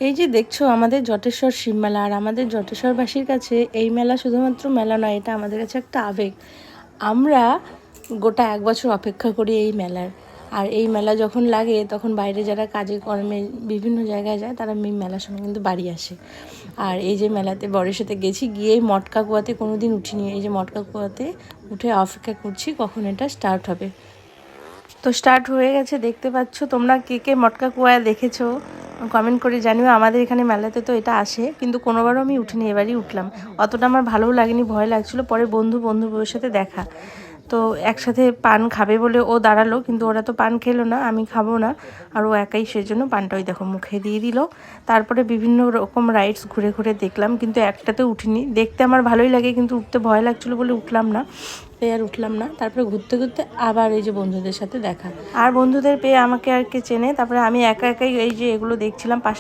এই যে দেখছো আমাদের জটেশ্বর শিব মেলা, আর আমাদের জটেশ্বরবাসীর কাছে এই মেলা শুধুমাত্র মেলা নয়, এটা আমাদের কাছে একটা আবেগ। আমরা গোটা 1 বছর অপেক্ষা করি এই মেলার। আর এই মেলা যখন লাগে তখন বাইরে যারা কাজে কর্মে বিভিন্ন জায়গায় যায় তারা মেলার সময় কিন্তু বাড়ি আসে। আর এই যে মেলাতে বরের সাথে গেছি, গিয়ে মটকা কুয়াতে কোনো দিন উঠিনি, এই যে মটকা কুয়াতে উঠে অপেক্ষা করছি কখন এটা স্টার্ট হবে। তো স্টার্ট হয়ে গেছে, দেখতে পাচ্ছ তোমরা। কে কে মটকা কুয়ায় দেখেছো কমেন্ট করে জানিও। আমাদের এখানে মেলাতে তো এটা আসে, কিন্তু কোনোবারও আমি উঠিনি, এবারই উঠলাম। অতটা আমার ভালোও লাগেনি, ভয় লাগছিলো। পরে বন্ধুর সাথে দেখা, তো একসাথে পান খাবে বলে ও দাঁড়ালো, কিন্তু ওরা তো পান খেলো না, আমি খাবো না, আর ও একাই, সেজন্য পানটা ওই দেখো মুখে দিয়ে দিল। তারপরে বিভিন্ন রকম রাইডস ঘুরে ঘুরে দেখলাম, কিন্তু একটাতে উঠিনি। দেখতে আমার ভালোই লাগে, কিন্তু উঠতে ভয় লাগছিলো বলে উঠলাম না, তাই আর উঠলাম না। তারপরে ঘুরতে ঘুরতে আবার এই যে বন্ধুদের সাথে দেখা, আর বন্ধুদের পেয়ে আমাকে আর কে চেনে। তারপরে আমি একা একাই এই যে এগুলো দেখছিলাম, পাশে